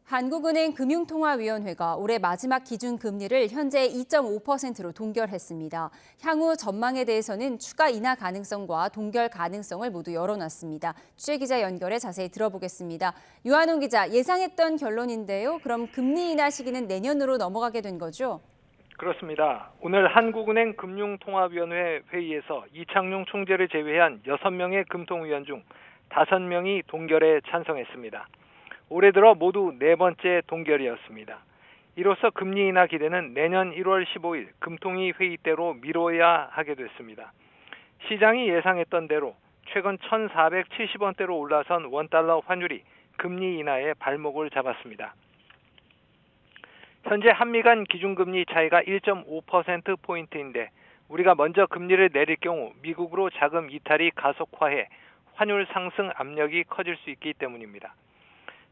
한국은행 금융통화위원회가 올해 마지막 기준금리를 현재 2.5%로 동결했습니다. 향후 전망에 대해서는 추가 인하 가능성과 동결 가능성을 모두 열어놨습니다. 취재기자 연결해 자세히 들어보겠습니다. 유한홍 기자, 예상했던 결론인데요. 그럼 금리 인하 시기는 내년으로 넘어가게 된 거죠? 그렇습니다. 오늘 한국은행 금융통화위원회 회의에서 이창용 총재를 제외한 6명의 금통위원 중 5명이 동결에 찬성했습니다. 올해 들어 모두 4번째 동결이었습니다. 이로써 금리 인하 기대는 내년 1월 15일 금통위 회의 때로 미뤄야 하게 됐습니다. 시장이 예상했던 대로 최근 1,470원대로 올라선 원달러 환율이 금리 인하에 발목을 잡았습니다. 현재 한미 간 기준금리 차이가 1.5%포인트인데 우리가 먼저 금리를 내릴 경우 미국으로 자금 이탈이 가속화해 환율 상승 압력이 커질 수 있기 때문입니다.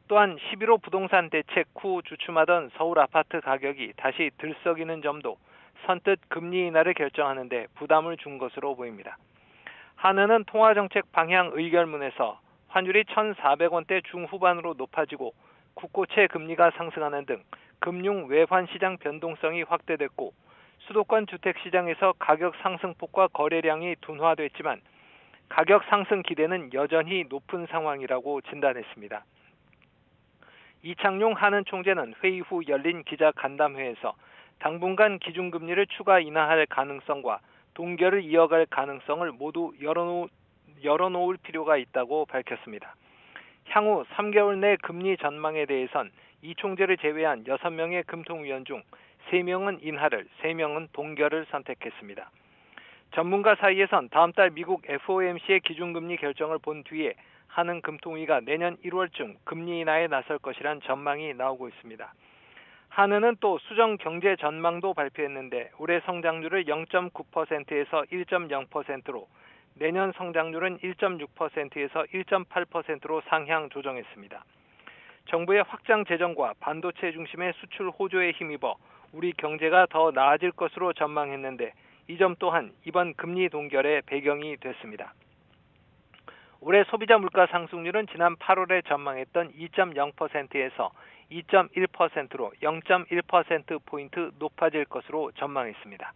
또한 11호 부동산 대책 후 주춤하던 서울 아파트 가격이 다시 들썩이는 점도 선뜻 금리 인하를 결정하는 데 부담을 준 것으로 보입니다. 한은은 통화정책 방향 의결문에서 환율이 1,400원대 중후반으로 높아지고 국고채 금리가 상승하는 등 금융 외환 시장 변동성이 확대됐고 수도권 주택시장에서 가격 상승폭과 거래량이 둔화됐지만 가격 상승 기대는 여전히 높은 상황이라고 진단했습니다. 이창용 한은 총재는 회의 후 열린 기자 간담회에서 당분간 기준금리를 추가 인하할 가능성과 동결을 이어갈 가능성을 모두 열어놓을 필요가 있다고 밝혔습니다. 향후 3개월 내 금리 전망에 대해선 이 총재를 제외한 6명의 금통위원 중 3명은 인하를, 3명은 동결을 선택했습니다. 전문가 사이에선 다음 달 미국 FOMC의 기준금리 결정을 본 뒤에 한은 금통위가 내년 1월쯤 금리 인하에 나설 것이란 전망이 나오고 있습니다. 한은은 또 수정 경제 전망도 발표했는데 올해 성장률을 0.9%에서 1.0%로 내년 성장률은 1.6%에서 1.8%로 상향 조정했습니다. 정부의 확장 재정과 반도체 중심의 수출 호조에 힘입어 우리 경제가 더 나아질 것으로 전망했는데 이 점 또한 이번 금리 동결의 배경이 됐습니다. 올해 소비자 물가 상승률은 지난 8월에 전망했던 2.0%에서 2.1%로 0.1%포인트 높아질 것으로 전망했습니다.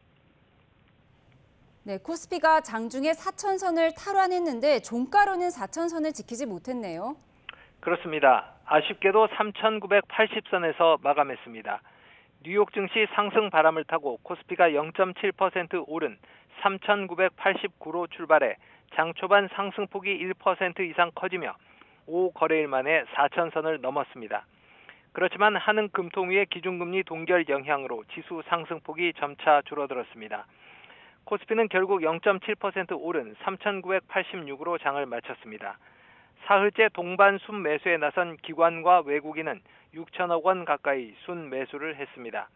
네, 코스피가 장중에 4천선을 탈환했는데 종가로는 4천선을 지키지 못했네요. 그렇습니다. 아쉽게도 3,980선에서 마감했습니다. 뉴욕 증시 상승 바람을 타고 코스피가 0.7% 오른 3,989로 출발해 장 초반 상승폭이 1% 이상 커지며 5거래일 만에 4천선을 넘었습니다. 그렇지만 한은 금통위의 기준금리 동결 영향으로 지수 상승폭이 점차 줄어들었습니다. 코스피는 결국 0.7% 오른 3,986으로 장을 마쳤습니다. 사흘째 동반 순매수에 나선 기관과 외국인은 6천억 원 가까이 순매수를 했습니다.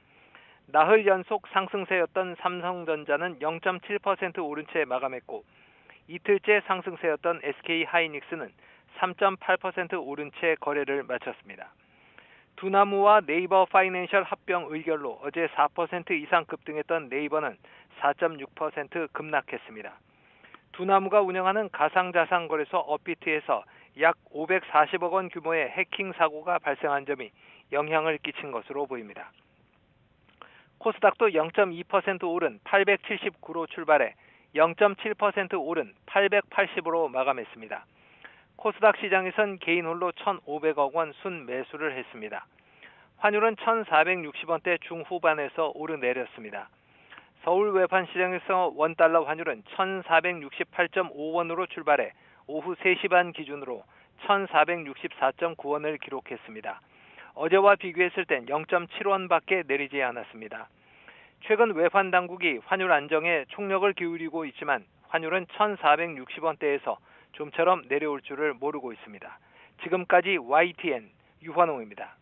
나흘 연속 상승세였던 삼성전자는 0.7% 오른 채 마감했고 이틀째 상승세였던 SK하이닉스는 3.8% 오른 채 거래를 마쳤습니다. 두나무와 네이버 파이낸셜 합병 의결로 어제 4% 이상 급등했던 네이버는 4.6% 급락했습니다. 두나무가 운영하는 가상자산 거래소 업비트에서 약 540억 원 규모의 해킹 사고가 발생한 점이 영향을 끼친 것으로 보입니다. 코스닥도 0.2% 오른 879로 출발해 0.7% 오른 880으로 마감했습니다. 코스닥 시장에선 개인 홀로 1,500억 원 순매수를 했습니다. 환율은 1,460원대 중후반에서 오르내렸습니다. 서울 외환 시장에서 원달러 환율은 1,468.5원으로 출발해 오후 3시 반 기준으로 1,464.9원을 기록했습니다. 어제와 비교했을 땐 0.7원밖에 내리지 않았습니다. 최근 외환 당국이 환율 안정에 총력을 기울이고 있지만 환율은 1,460원대에서 좀처럼 내려올 줄을 모르고 있습니다. 지금까지 YTN 유환홍입니다.